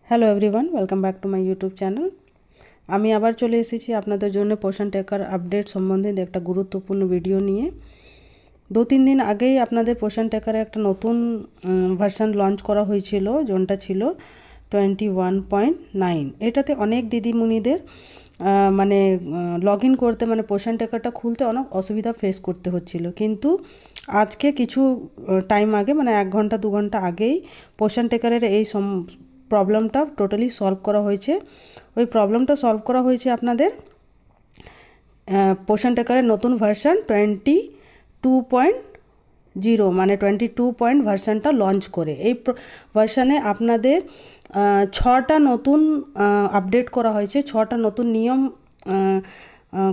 Hello everyone, welcome back to my YouTube channel. আমি আবার চলে এসেছি আপনাদের জন্য পোষণ টেকার আপডেট সম্বন্ধে একটা গুরুত্বপূর্ণ ভিডিও নিয়ে। 2-3 দিন আগেই আপনাদের পোষণ টেকারে একটা নতুন ভার্সন লঞ্চ করা হয়েছিল, যেটা ছিল 21.9। এটাতে অনেক দিদিমণিদের মানে লগ ইন করতে, মানে পোষণ টেকারটা খুলতে অনেক অসুবিধা ফেস করতে হচ্ছিল। কিন্তু আজকে কিছু টাইম আগে, মানে 1 ঘন্টা 2 ঘন্টা আগেই পোষণ টেকারের এই প্রবলেমটা টোটালি সলভ করা হয়েছে। ওই প্রবলেমটা সলভ করা হয়েছে আপনাদের পোষণ টেকারের নতুন ভার্সন 22.0, মানে 22 ভার্সনটা লঞ্চ করে। এই ভার্সানে আপনাদের 6টা নতুন আপডেট করা হয়েছে, 6টা নতুন নিয়ম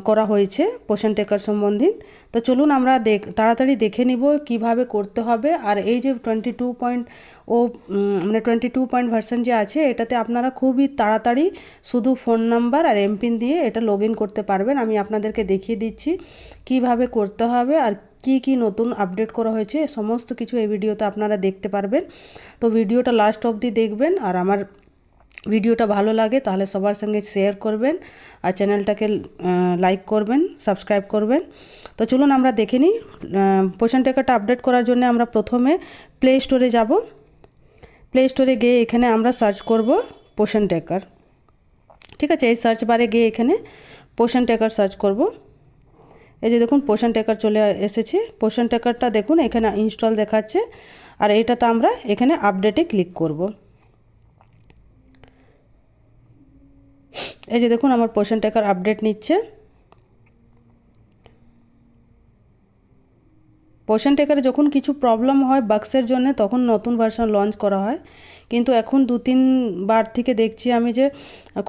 করা হয়েছে পোষণ টেকার সম্বন্ধিত। তো চলুন আমরা তাড়াতাড়ি দেখে নিব কিভাবে করতে হবে। আর এই যে 22 ভার্সন যে আছে, এটাতে আপনারা খুবই তাড়াতাড়ি শুধু ফোন নাম্বার আর এমপিন দিয়ে এটা লগ ইন করতে পারবেন। আমি আপনাদেরকে দেখিয়ে দিচ্ছি কিভাবে করতে হবে আর কি কি নতুন আপডেট করা হয়েছে, সমস্ত কিছু এই ভিডিওতে আপনারা দেখতে পারবেন। তো ভিডিওটা লাস্ট অবধি দেখবেন, আর আমার ভিডিওটা ভালো লাগে তাহলে সবার সঙ্গে শেয়ার করবেন আর চ্যানেলটাকে লাইক করবেন, সাবস্ক্রাইব করবেন। তো চলুন আমরা দেখে নিই। পোষণ টেকারটা আপডেট করার জন্য আমরা প্রথমে প্লে স্টোরে যাব। প্লে স্টোরে গিয়ে এখানে আমরা সার্চ করব পোষণ টেকার। ঠিক আছে, এই সার্চ বারে গিয়ে এখানে পোষণ টেকার সার্চ করব। এই যে দেখুন পোষণ টেকার চলে এসেছে। পোষণ টেকারটা দেখুন এখানে ইনস্টল দেখাচ্ছে, আর এটাতে আমরা এখানে আপডেটে ক্লিক করব। এই যে দেখুন আমার পোষণ টেকার আপডেট নিচ্ছে। পোষণ টেকারে যখন কিছু প্রবলেম হয় বাক্সের জন্য, তখন নতুন ভার্সন লঞ্চ করা হয়। কিন্তু এখন 2-3 বার থেকে দেখছি আমি যে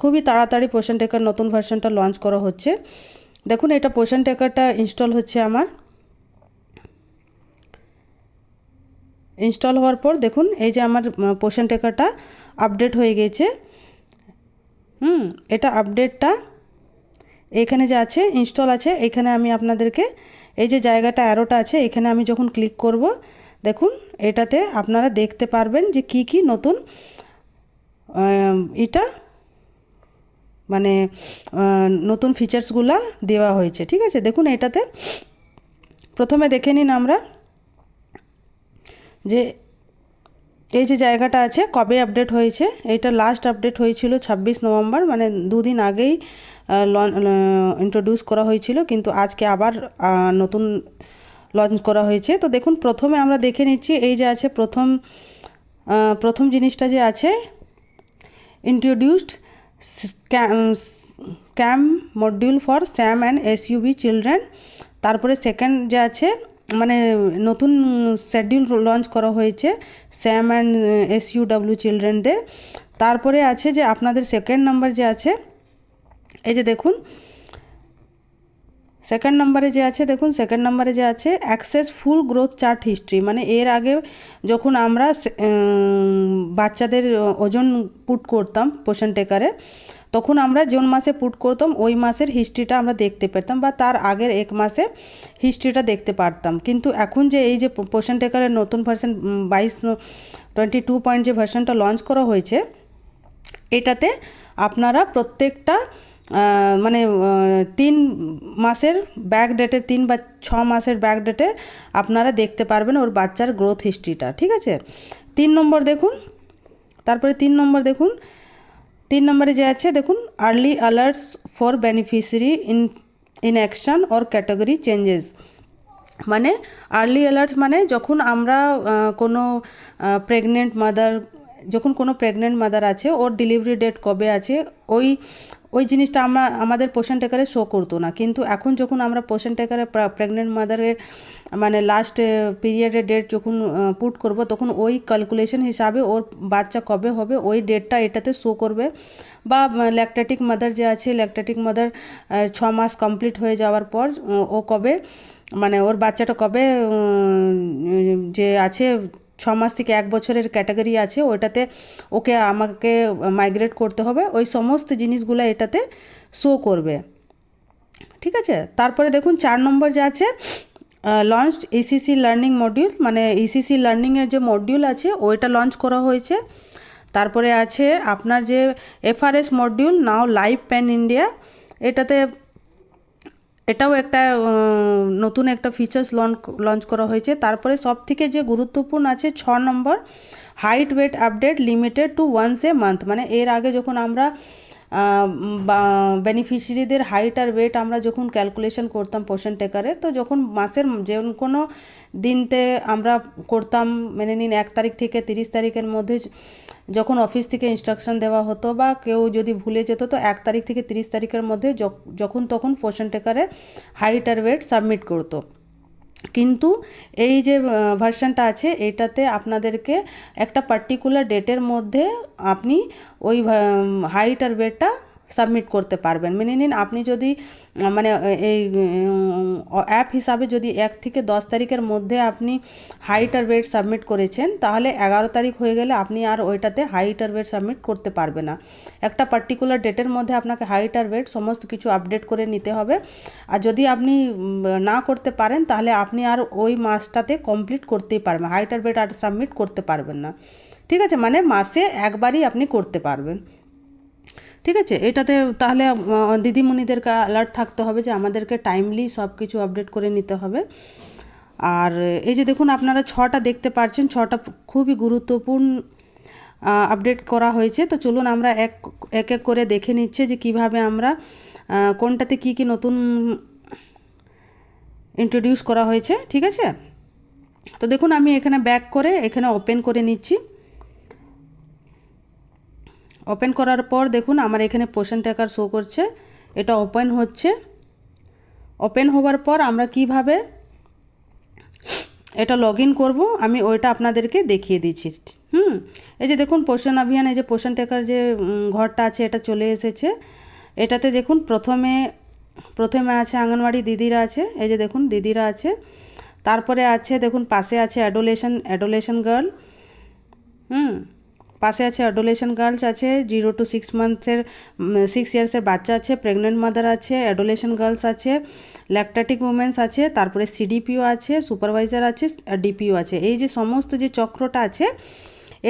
খুবই তাড়াতাড়ি পোষণ টেকার নতুন ভার্সনটা লঞ্চ করা হচ্ছে। দেখুন এটা পোষণ টেকারটা ইনস্টল হচ্ছে আমার। ইনস্টল হওয়ার পর দেখুন এই যে আমার পোষণ টেকারটা আপডেট হয়ে গেছে। এটা আপডেটটা এখানে যে আছে ইনস্টল আছে, এখানে আমি আপনাদেরকে এই যে জায়গাটা অ্যারোটা আছে, এখানে আমি যখন ক্লিক করব দেখুন এটাতে আপনারা দেখতে পারবেন যে কি কি নতুন এটা মানে নতুন ফিচার্সগুলো দেওয়া হয়েছে। ঠিক আছে, দেখুন এটাতে প্রথমে দেখে নিন আমরা যে এই যে জায়গাটা আছে কবে আপডেট হয়েছে। এটা লাস্ট আপডেট হয়েছিল 26 নভেম্বর, মানে 2 দিন আগেই ইন্ট্রোডিউস করা হয়েছিল, কিন্তু আজকে আবার নতুন লঞ্চ করা হয়েছে। তো দেখুন প্রথমে আমরা দেখে নিচ্ছি এই যে আছে প্রথম জিনিসটা যে আছে introduced cam module for SAM and SUV children. তারপরে সেকেন্ড যে আছে মানে নতুন শিডিউল লঞ্চ করা হয়েছে স্যাম অ্যান্ড এসইউডব্লিউ চিলড্রেনদের। তারপরে আছে যে আপনাদের সেকেন্ড নাম্বার যে আছে, এই যে দেখুন সেকেন্ড নাম্বারে যে আছে, দেখুন সেকেন্ড নাম্বারে যে আছে অ্যাক্সেস ফুল গ্রোথ চার্ট হিস্ট্রি। মানে এর আগে যখন আমরা বাচ্চাদের ওজন পুট করতাম পোষণ টেকারে, তখন আমরা কোন মাসে পুট করতাম ওই মাসের হিস্ট্রিটা আমরা দেখতে পেতাম, বা তার আগের 1 মাসে হিস্ট্রিটা দেখতে পারতাম। কিন্তু এখন যে এই যে পোষণ টেকারের নতুন ভার্সন 22 যে ভার্সনটা লঞ্চ করা হয়েছে, এটাতে আপনারা প্রত্যেকটা মানে 3 মাসের ব্যাক ডেটে 3 বা 6 মাসের ব্যাক ডেটে আপনারা দেখতে পারবেন ওর বাচ্চার গ্রোথ হিস্ট্রিটা। ঠিক আছে, 3 নম্বর দেখুন। তারপরে 3 নম্বর দেখুন, 3 নম্বরে যে আছে দেখুন early alerts for beneficiary in action or category changes. মানে আর্লি অ্যালার্টস মানে যখন আমরা কোনো প্রেগনেন্ট মাদার আছে, ওর ডেলিভারি ডেট কবে আছে, ওই জিনিসটা আমাদের পোষণ টেকারে শো করতো না। কিন্তু এখন যখন আমরা পোষণ টেকারে প্রেগনেন্ট মাদারের মানে লাস্ট পিরিয়ডের ডেট যখন পুট করব, তখন ওই ক্যালকুলেশন হিসাবে ওর বাচ্চা কবে হবে ওই ডেটটা এটাতে শো করবে। বা ল্যাকটেটিক মাদার যে আছে, ল্যাকটেটিক মাদার 6 মাস কমপ্লিট হয়ে যাওয়ার পর ও কবে মানে ওর বাচ্চাটা কবে যে আছে 6 মাস থেকে 1 বছরের ক্যাটাগরি আছে, ওটাতে আমাকে মাইগ্রেট করতে হবে, ওই সমস্ত জিনিসগুলো এটাতে শো করবে। ঠিক আছে, তারপরে দেখুন 4 নম্বর যে আছে লঞ্চ ইসিসি লার্নিং মডিউল, মানে ইসিসি লার্নিংয়ের যে মডিউল আছে ওইটা লঞ্চ করা হয়েছে। তারপরে আছে আপনার যে FRS মডিউল নাও লাইভ প্যান ইন্ডিয়া, এটাও একটা নতুন একটা ফিচার্স লঞ্চ করা হয়েছে। তারপরে সব থেকে যে গুরুত্বপূর্ণ আছে 6 নম্বর, height weight update limited to once a month. মানে এর আগে যখন আমরা বেনিফিশিয়ারিদের হাইট আর ওয়েট আমরা যখন ক্যালকুলেশন করতাম পোষণ টেকারে, তো যখন মাসের যে কোনো দিনতে আমরা করতাম, মেনে নিন 1 তারিখ থেকে 30 তারিখের মধ্যে যখন অফিস থেকে ইনস্ট্রাকশন দেওয়া হতো বা কেউ যদি ভুলে যেত, তো 1 তারিখ থেকে 30 তারিখের মধ্যে যখন তখন পোষণ টেকারে হাইট আর ওয়েট সাবমিট করতো। কিন্তু এই যে ভার্সনটা আছে এটাতে আপনাদেরকে একটা পার্টিকুলার ডেটের মধ্যে আপনি ওই হাইট আর ওয়েটটা সাবমিট করতে পারবেন। মেনে নিন আপনি যদি মানে এই অ্যাপ হিসাবে যদি 1 থেকে 10 তারিখের মধ্যে আপনি হাইট আর ওয়েট সাবমিট করেছেন, তাহলে 11 তারিখ হয়ে গেলে আপনি আর ওইটাতে হাইট আর ওয়েট সাবমিট করতে পারবে না। একটা পার্টিকুলার ডেটের মধ্যে আপনাকে হাইট আর ওয়েট সমস্ত কিছু আপডেট করে নিতে হবে। আর যদি আপনি না করতে পারেন তাহলে আপনি আর ওই মাসটাতে কমপ্লিট করতেই পারবেন, হাইট আর ওয়েট আর সাবমিট করতে পারবেন না। ঠিক আছে, মানে মাসে একবারই আপনি করতে পারবেন। ঠিক আছে, এটাতে তাহলে দিদিমণিদেরকে অ্যালার্ট থাকতে হবে যে আমাদেরকে টাইমলি সব কিছু আপডেট করে নিতে হবে। আর এই যে দেখুন আপনারা 6টা দেখতে পাচ্ছেন, 6টা খুবই গুরুত্বপূর্ণ আপডেট করা হয়েছে। তো চলুন আমরা এক এক করে দেখে নিচ্ছে যে কিভাবে আমরা কোনটাতে কি কি নতুন ইন্ট্রোডিউস করা হয়েছে। ঠিক আছে, তো দেখুন আমি এখানে ব্যাক করে এখানে ওপেন করে নিচ্ছি। ওপেন করার পর দেখুন আমার এখানে পোষণ ট্র্যাকার শো করছে, এটা ওপেন হচ্ছে। ওপেন হওয়ার পর আমরা কিভাবে এটা লগ ইন করবো আমি ওইটা আপনাদেরকে দেখিয়ে দিচ্ছি। এই যে দেখুন পোষণ অভিযান, এই যে পোষণ ট্র্যাকার যে ঘরটা আছে এটা চলে এসেছে। এটাতে দেখুন প্রথমে আছে আঙ্গনওয়াড়ি দিদিরা আছে, এই যে দেখুন দিদিরা আছে। তারপরে আছে দেখুন পাশে আছে অ্যাডোলেশন গার্ল, পাশে আছে অ্যাডোলেশন গার্লস আছে, 0 to 6 ইয়ার্সের বাচ্চা আছে, প্রেগনেন্ট মাদার আছে, অ্যাডোলেশন গার্লস আছে, ল্যাকটেটিক উমেন্স আছে, তারপরে CDPO আছে, সুপারভাইজার আছে, DPO আছে। এই যে সমস্ত যে চক্রটা আছে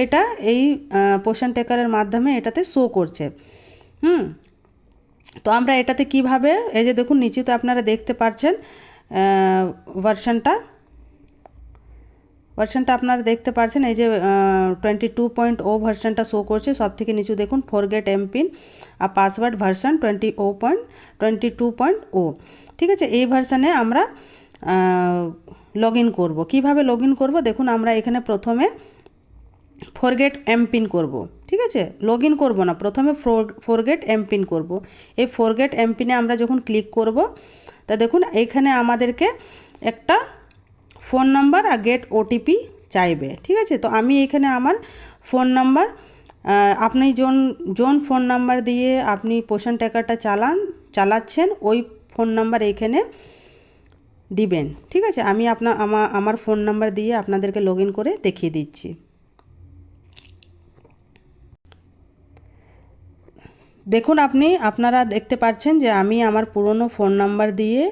এটা এই পোষণ ট্র্যাকারের মাধ্যমে এটাতে শো করছে। তো আমরা এটাতে কিভাবে, এই যে দেখুন নিচে তো আপনারা দেখতে পাচ্ছেন ভার্সনটা আপনারা দেখতে পাচ্ছেন, এই যে 22.0 ভার্সনটা শো করছে। সব থেকে নিচু দেখুন ফরগেট এমপিন আর পাসওয়ার্ড ভার্সন 22.0। ঠিক আছে, এই ভার্সনে আমরা লগ ইন করবো। কীভাবে লগ ইন করবো দেখুন, আমরা এখানে প্রথমে ফরগেট এমপিন করব। ঠিক আছে, লগ ইন করবো না, প্রথমে ফরগেট এমপিন করব। এই ফরগেট এমপিনে আমরা যখন ক্লিক করব, তা দেখুন এখানে আমাদেরকে একটা ফোন নাম্বার আর গেট OTP চাইবে। ঠিক আছে, তো আমি এখানে আমার ফোন নাম্বার, আপনি জন ফোন নাম্বার দিয়ে আপনি পোষণ ট্র্যাকারটা চালাচ্ছেন ওই ফোন নাম্বার এখানে দিবেন। ঠিক আছে, আমি আমার ফোন নাম্বার দিয়ে আপনাদেরকে লগ ইন করে দেখিয়ে দিচ্ছি। দেখুন আপনারা দেখতে পাচ্ছেন যে আমি আমার পুরনো ফোন নাম্বার দিয়ে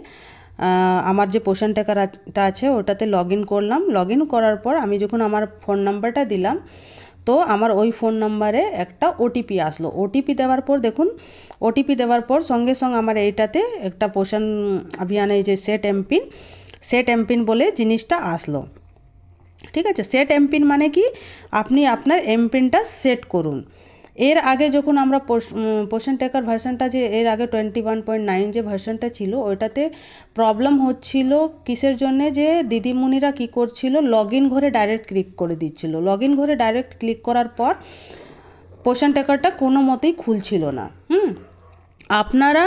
আমার যে পোষণ ট্র্যাকারটা আছে ওটাতে লগ ইন করলাম। লগ ইন করার পর আমি যখন আমার ফোন নাম্বারটা দিলাম, তো আমার ওই ফোন নাম্বারে একটা OTP আসলো। OTP দেওয়ার পর দেখুন, OTP দেওয়ার পর সঙ্গে সঙ্গে আমার এইটাতে একটা পোষণ অভিযানে যে সেট এমপিন বলে জিনিসটা আসলো। ঠিক আছে, সেট এমপিন মানে কি, আপনি আপনার এমপিনটা সেট করুন। এর আগে যখন আমরা পোষণ ট্র্যাকার ভার্সনটা যে এর আগে 21.9 যে ভার্সনটা ছিল ওইটাতে প্রবলেম হচ্ছিল কিসের জন্যে, যে দিদিমণিরা কি করছিল, লগ ইন ঘরে ডাইরেক্ট ক্লিক করে দিচ্ছিল। লগ ইন ঘরে ডাইরেক্ট ক্লিক করার পর পোষণ ট্র্যাকারটা কোনো মতেই খুলছিল না। আপনারা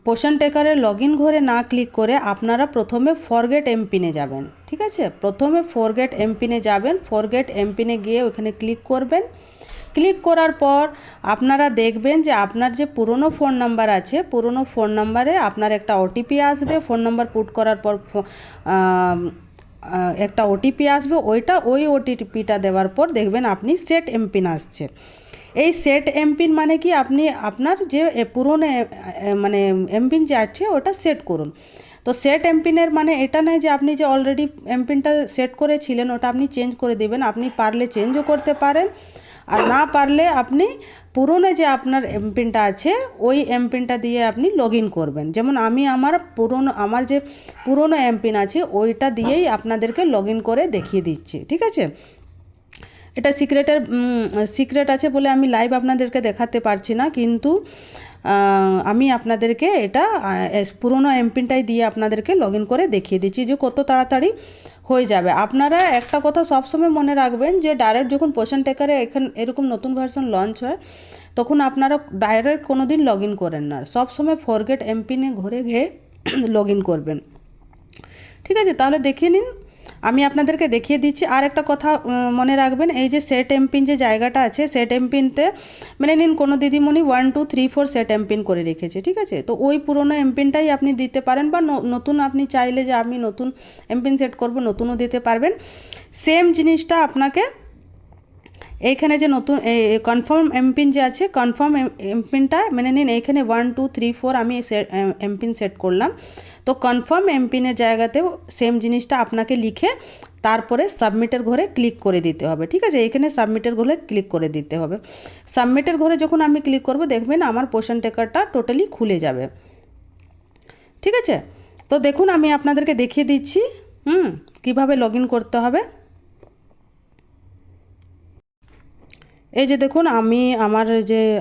পোষণ ট্র্যাকারের লগ ইন ঘরে না ক্লিক করে আপনারা প্রথমে ফরগেট এমপিনে যাবেন। ঠিক আছে, প্রথমে ফরগেট এমপিনে যাবেন। ফরগেট এমপিনে গিয়ে ওখানে ক্লিক করবেন। ক্লিক করার পর আপনারা দেখবেন যে আপনার যে পুরনো ফোন নাম্বার আছে, পুরনো ফোন নাম্বারে আপনার একটা OTP আসবে। ফোন নাম্বার পুট করার পর একটা OTP আসবে, ওই OTPটা দেওয়ার পর দেখবেন আপনি সেট এমপিন আসছে। এই সেট এমপিন মানে কি, আপনি আপনার যে পুরনো মানে এমপিন যে আছে ওটা সেট করুন। তো সেট এমপিনের মানে এটা নয় যে আপনি যে অলরেডি এমপিনটা সেট করেছিলেন ওটা আপনি চেঞ্জ করে দেবেন। আপনি পারলে চেঞ্জও করতে পারেন, আর না পারলে আপনি পুরনো যে আপনার এমপিনটা আছে ওই এমপিনটা দিয়ে আপনি লগ ইন করবেন। যেমন আমি আমার যে পুরনো এমপিন আছে ওইটা দিয়েই আপনাদেরকে লগ ইন করে দেখিয়ে দিচ্ছি, ঠিক আছে। এটা সিক্রেট আছে বলে আমি লাইভ আপনাদেরকে দেখাতে পারছি না, কিন্তু আমি আপনাদেরকে এটা পুরোনো এমপিনটাই দিয়ে আপনাদেরকে লগ ইন করে দেখিয়ে দিচ্ছি যে কত তাড়াতাড়ি হয়ে যাবে। আপনারা একটা কথা সবসময় মনে রাখবেন যে ডাইরেক্ট যখন পোষণ টেকারে এরকম নতুন ভার্সন লঞ্চ হয় তখন আপনারা ডাইরেক্ট কোনো দিন লগ ইন করেন না, সবসময় ফরগেট এমপিনে ঘুরে গিয়ে লগ ইন করবেন, ঠিক আছে। তাহলে দেখিয়ে নিন, আমি আপনাদেরকে দেখিয়ে দিচ্ছি। আর একটা কথা মনে রাখবেন, এই যে সেট এমপিন যে জায়গাটা আছে সেট এমপিনতে মানে নিন কোনো দিদিমণি 1 2 3 4 সেট এমপিন করে রেখেছে, ঠিক আছে। তো ওই পুরনো এমপিনটাই আপনি দিতে পারেন, বা নতুন আপনি চাইলে যে আমি নতুন এমপিন সেট করব নতুনও দিতে পারবেন। সেম জিনিসটা আপনাকে এইখানে যে নতুন কনফার্ম এমপিন যে আছে কনফার্ম এমপিনটা মানে নিন এইখানে 1 2 3 4 আমি এমপিন সেট করলাম। তো কনফার্ম এমপিনের জায়গাতেও সেম জিনিসটা আপনাকে লিখে তারপরে সাবমিটের ঘরে ক্লিক করে দিতে হবে, ঠিক আছে। এখানে সাবমিটের ঘরে ক্লিক করে দিতে হবে। সাবমিটের ঘরে যখন আমি ক্লিক করব দেখবেন আমার পোষণ টেকারটা টোটালি খুলে যাবে, ঠিক আছে। তো দেখুন আমি আপনাদেরকে দেখিয়ে দিচ্ছি কিভাবে লগ ইন করতে হবে। এই যে দেখুন আমি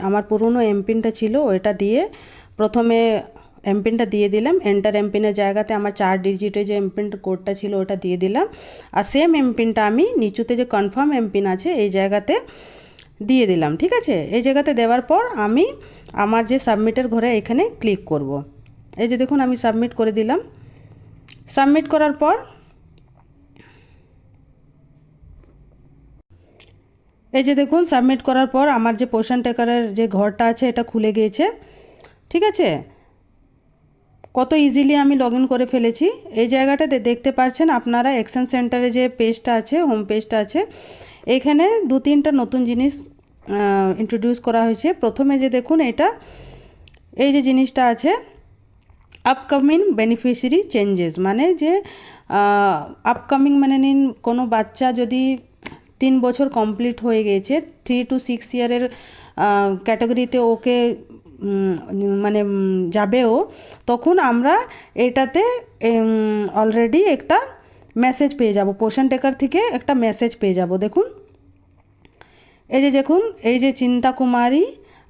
আমার পুরনো এমপিনটা ছিল ওইটা দিয়ে প্রথমে এমপিনটা দিয়ে দিলাম, এন্টার এমপিনের জায়গাতে আমার 4 ডিজিটের যে এমপিন কোডটা ছিল ওটা দিয়ে দিলাম। আর সেম এমপিনটা আমি নিচুতে যে কনফার্ম এমপিন আছে এই জায়গাতে দিয়ে দিলাম, ঠিক আছে। এই জায়গাতে দেওয়ার পর আমি আমার যে সাবমিটের ঘরে এখানে ক্লিক করব। এই যে দেখুন আমি সাবমিট করে দিলাম। সাবমিট করার পর এই যে দেখুন সাবমিট করার পর আমার যে পোষণ টেকারের যে ঘরটা আছে এটা খুলে গিয়েছে, ঠিক আছে। কত ইজিলি আমি লগ ইন করে ফেলেছি। এই জায়গাটাতে দেখতে পাচ্ছেন আপনারা অ্যাকশন সেন্টারে যে পেজটা আছে হোম পেজটা আছে এখানে 2-3টা নতুন জিনিস ইন্ট্রোডিউস করা হয়েছে। প্রথমে যে দেখুন এই যে জিনিসটা আছে আপকামিং বেনিফিশিয়ারি চেঞ্জেস, মানে যে আপকামিং মানে নিন কোনো বাচ্চা যদি 3 বছর কমপ্লিট হয়ে গেছে 3 to 6 ইয়ারের ক্যাটাগরিতে ওকে মানে যাবেও, তখন আমরা এটাতে অলরেডি একটা মেসেজ পেয়ে যাব, পোষণ টেকার থেকে একটা মেসেজ পেয়ে যাব। দেখুন এই যে দেখুন এই যে চিন্তা কুমারী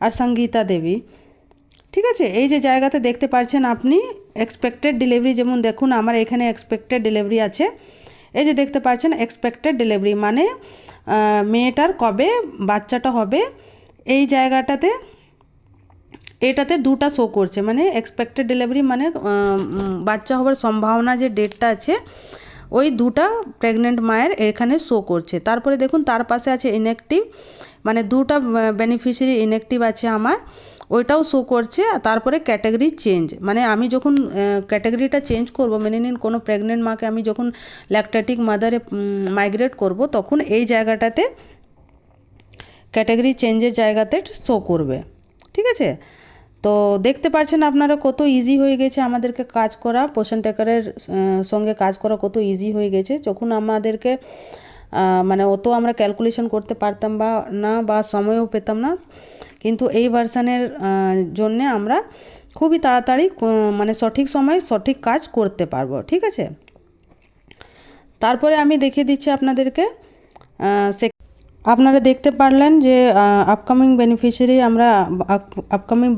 আর সঙ্গীতা দেবী, ঠিক আছে। এই যে জায়গাতে দেখতে পাচ্ছেন আপনি এক্সপেক্টেড ডেলিভারি, যেমন দেখুন আমার এখানে এক্সপেক্টেড ডেলিভারি আছে। এই যে দেখতে পাচ্ছেন এক্সপেক্টেড ডেলিভারি মানে মেয়েটার কবে বাচ্চাটা হবে, এই জায়গাটাতে এটাতে 2টা শো করছে, মানে এক্সপেক্টেড ডেলিভারি মানে বাচ্চা হওয়ার সম্ভাবনা যে ডেটটা আছে ওই 2টা প্রেগনেন্ট মায়ের এখানে শো করছে। তারপরে দেখুন তার পাশে আছে ইনঅ্যাক্টিভ, মানে 2টা বেনিফিশিয়ারি ইনঅ্যাক্টিভ আছে আমার, ওইটাও শো করছে। তারপরে ক্যাটাগরি চেঞ্জ, মানে আমি যখন ক্যাটাগরিটা চেঞ্জ করব, মেনে নিন কোনো প্রেগনেন্ট মাকে আমি যখন ল্যাকটেটিক মাদারে মাইগ্রেট করব তখন এই জায়গাটাতে ক্যাটাগরি চেঞ্জের জায়গাতে শো করবে, ঠিক আছে। তো দেখতে পাচ্ছেন আপনারা কত ইজি হয়ে গেছে আমাদেরকে কাজ করা, পোষণ টেকারের সঙ্গে কাজ করা কত ইজি হয়ে গেছে। যখন আমাদেরকে মানে অত আমরা ক্যালকুলেশন করতে পারতাম বা সময়ও পেতাম না, কিন্তু এই ভার্সানের জন্যে আমরা খুবই তাড়াতাড়ি মানে সঠিক সময়ে সঠিক কাজ করতে পারবো, ঠিক আছে। তারপরে আমি দেখিয়ে দিচ্ছি আপনাদেরকে আপনারা দেখতে পারলেন যে আপকামিং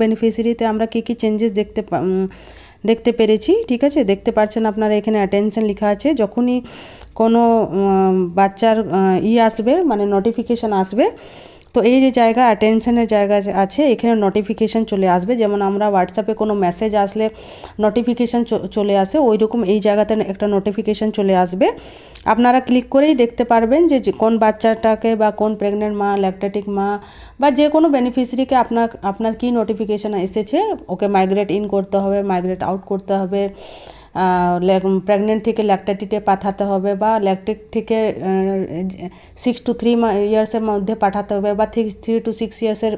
বেনিফিশিয়ারিতে আমরা কী কী চেঞ্জেস দেখতে পেরেছি, ঠিক আছে। দেখতে পাচ্ছেন আপনারা এখানে অ্যাটেনশন লেখা আছে, যখনই কোনো বাচ্চার আসবে মানে নোটিফিকেশান আসবে তো এই যে জায়গা অ্যাটেনশনের জায়গা আছে এখানে নোটিফিকেশান চলে আসবে। যেমন আমরা হোয়াটসঅ্যাপে কোনো মেসেজ আসলে নোটিফিকেশান চলে আসে, ওই রকম এই জায়গাতে একটা নোটিফিকেশান চলে আসবে। আপনারা ক্লিক করেই দেখতে পারবেন যে কোন বাচ্চাটাকে বা কোন প্রেগনেন্ট মা, ল্যাকটেটিক মা বা যে কোনো বেনিফিশিয়ারিকে আপনার কী নোটিফিকেশান এসেছে, ওকে মাইগ্রেট ইন করতে হবে, মাইগ্রেট আউট করতে হবে, প্রেগনেন্ট থেকে ল্যাকটেটিতে পাঠাতে হবে বা ল্যাকটেট থেকে 6 to 3 ইয়ার্সের মধ্যে পাঠাতে হবে বা 3 to 6 ইয়ার্সের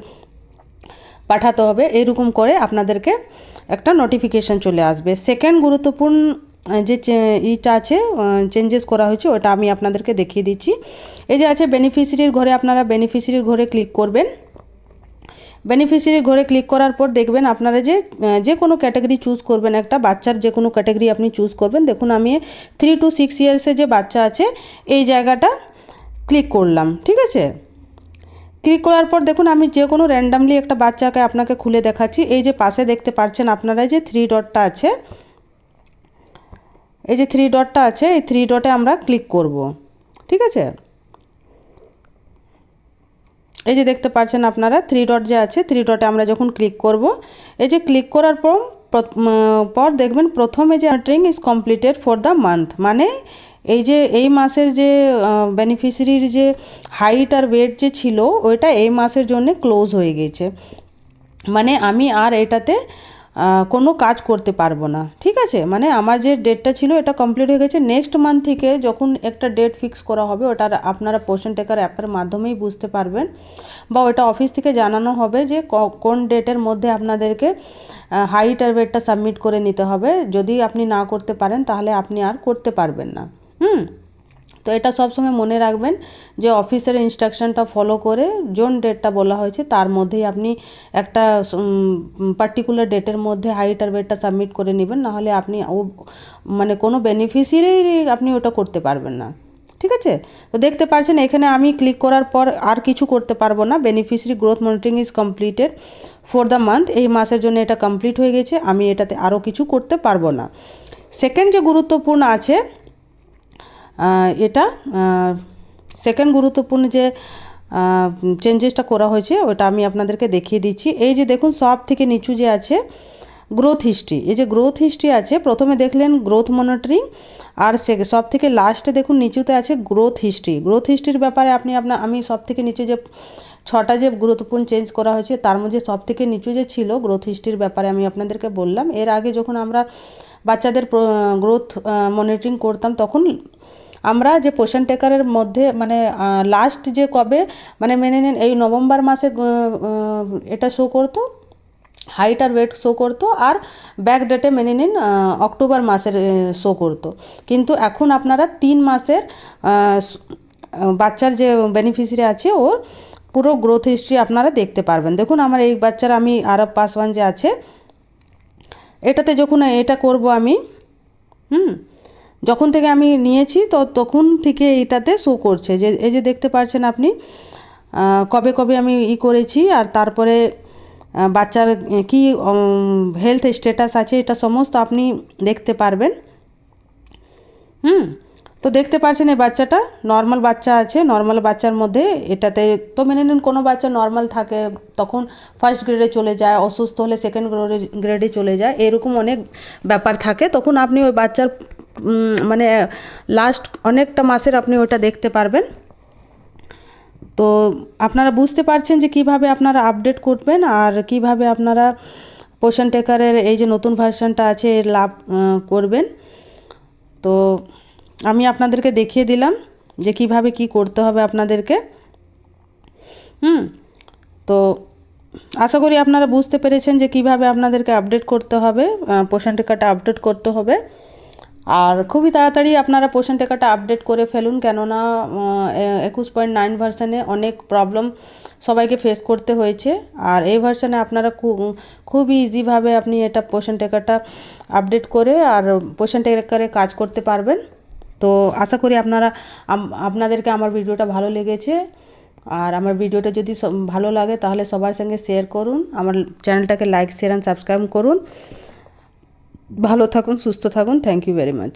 পাঠাতে হবে, এরকম করে আপনাদেরকে একটা নোটিফিকেশান চলে আসবে। সেকেন্ড গুরুত্বপূর্ণ যে ইটা আছে চেঞ্জেস করা হয়েছে ওটা আমি আপনাদেরকে দেখিয়ে দিচ্ছি। এই যে আছে বেনিফিশিয়ারির ঘরে, আপনারা বেনিফিশিয়ারির ঘরে ক্লিক করবেন। বেনিফিশিয়ারির ঘরে ক্লিক করার পর দেখবেন আপনারা যে কোনো ক্যাটাগরি চুজ করবেন, একটা বাচ্চার যে কোনো ক্যাটাগরি আপনি চুজ করবেন। দেখুন আমি 3 to 6 ইয়ার্সের যে বাচ্চা আছে এই জায়গাটা ক্লিক করলাম, ঠিক আছে। ক্লিক করার পর দেখুন আমি যে কোনো র্যান্ডামলি একটা বাচ্চাকে আপনাকে খুলে দেখাচ্ছি। এই যে পাশে দেখতে পাচ্ছেন আপনারা যে 3 ডটটা আছে, এই যে 3 ডটটা আছে, এই 3 ডটে আমরা ক্লিক করব, ঠিক আছে। এই যে দেখতে পাচ্ছেন আপনারা 3 ডট যে আছে, 3 ডটে আমরা যখন ক্লিক করব, এই যে ক্লিক করার পর দেখবেন প্রথমে যে training is completed for the month, মানে এই যে এই মাসের যে বেনিফিশিয়ারির যে হাইট আর ওয়েট যে ছিল ওইটা এই মাসের জন্য ক্লোজ হয়ে গেছে, মানে আমি আর এটাতে কোনো কাজ করতে পারবো না, ঠিক আছে। মানে আমার যে ডেটটা ছিল এটা কমপ্লিট হয়ে গেছে। নেক্সট মান্থ থেকে যখন একটা ডেট ফিক্স করা হবে ওটা আপনারা পোষণ টেকার অ্যাপের মাধ্যমেই বুঝতে পারবেন, বা ওটা অফিস থেকে জানানো হবে যে কোন ডেটের মধ্যে আপনাদেরকে হাইট আর ওয়েটটা সাবমিট করে নিতে হবে। যদি আপনি না করতে পারেন তাহলে আপনি আর করতে পারবেন না। তো এটা সবসময় মনে রাখবেন যে অফিসের ইনস্ট্রাকশনটা ফলো করে যোন ডেটটা বলা হয়েছে তার মধ্যেই আপনি একটা পার্টিকুলার ডেটের মধ্যে হাইট আর ওয়েটটা সাবমিট করে নেবেন, নাহলে আপনি মানে কোনো বেনিফিশিয়ারি আপনি ওটা করতে পারবেন না, ঠিক আছে। তো দেখতে পাচ্ছেন এখানে আমি ক্লিক করার পর আর কিছু করতে পারবো না। Beneficiary growth monitoring is completed for the month, এই মাসের জন্য এটা কমপ্লিট হয়ে গেছে, আমি এটাতে আরও কিছু করতে পারবো না। সেকেন্ড যে গুরুত্বপূর্ণ আছে এটা সেকেন্ড গুরুত্বপূর্ণ যে চেঞ্জেসটা করা হয়েছে ওটা আমি আপনাদেরকে দেখিয়ে দিচ্ছি। এই যে দেখুন সব থেকে নিচু যে আছে গ্রোথ হিস্ট্রি, এই যে গ্রোথ হিস্ট্রি আছে, প্রথমে দেখলেন গ্রোথ মনিটরিং, আর সব থেকে লাস্টে দেখুন নিচুতে আছে গ্রোথ হিস্ট্রি। গ্রোথ হিস্ট্রির ব্যাপারে আমি সব থেকে নিচু যে 6টা যে গুরুত্বপূর্ণ চেঞ্জ করা হয়েছে তার মধ্যে সব থেকে নিচু যে ছিল গ্রোথ হিস্ট্রির ব্যাপারে আমি আপনাদেরকে বললাম। এর আগে যখন আমরা বাচ্চাদের গ্রোথ মনিটরিং করতাম তখন আমরা যে পোষণ টেকারের মধ্যে মানে লাস্ট যে কবে মানে মেনে নেন এই নভেম্বর মাসে এটা শো করতো, হাইট আর ওয়েট শো করতো, আর ব্যাক ডেটে মেনে নিন অক্টোবর মাসের শো করতো। কিন্তু এখন আপনারা 3 মাসের বাচ্চার যে বেনিফিশিয়ারি আছে ওর পুরো গ্রোথ হিস্ট্রি আপনারা দেখতে পারবেন। দেখুন আমার এই বাচ্চার আমি আরব পাসওয়ান যে আছে এটাতে যখন এটা করব আমি যখন থেকে আমি নিয়েছি তো তখন থেকে এইটাতে শো করছে যে এই যে দেখতে পাচ্ছেন আপনি কবে কবে আমি করেছি, আর তারপরে বাচ্চার কি হেলথ স্ট্যাটাস আছে এটা সমস্ত আপনি দেখতে পারবেন। তো দেখতে পাচ্ছেন এই বাচ্চাটা নর্মাল বাচ্চা আছে, নর্মাল বাচ্চার মধ্যে এটাতে তো মেনে নিন কোনো বাচ্চা নর্মাল থাকে তখন ফার্স্ট গ্রেডে চলে যায়, অসুস্থ হলে সেকেন্ড গ্রেডে চলে যায়, এরকম অনেক ব্যাপার থাকে। তখন আপনি ওই বাচ্চার মানে লাস্ট অনেকটা মাসের আপনি ওটা দেখতে পারবেন। তো আপনারা বুঝতে পারছেন যে কিভাবে আপনারা আপডেট করবেন আর কিভাবে আপনারা পোষণ টেকারের এই যে নতুন ভার্সনটা আছে এর লাভ করবেন। তো আমি আপনাদেরকে দেখিয়ে দিলাম যে কিভাবে কি করতে হবে আপনাদেরকে। তো আশা করি আপনারা বুঝতে পেরেছেন যে কিভাবে আপনাদেরকে আপডেট করতে হবে, পোষণ টেকারটা আপডেট করতে হবে। আর খুবই তাড়াতাড়ি আপনারা পোষণ টেকারটা আপডেট করে ফেলুন, কেননা 21.9 ভার্সানে অনেক প্রবলেম সবাইকে ফেস করতে হয়েছে, আর এই ভার্সানে আপনারা খুবই ইজিভাবে আপনি এটা পোষণ টেকারটা আপডেট করে আর পোষণ টেকারে কাজ করতে পারবেন। তো আশা করি আপনাদেরকে আমার ভিডিওটা ভালো লেগেছে, আর আমার ভিডিওটা যদি ভালো লাগে তাহলে সবার সঙ্গে শেয়ার করুন, আমার চ্যানেলটাকে লাইক শেয়ার অ্যান্ড সাবস্ক্রাইব করুন। ভালো থাকুন, সুস্থ থাকুন। Thank you very much.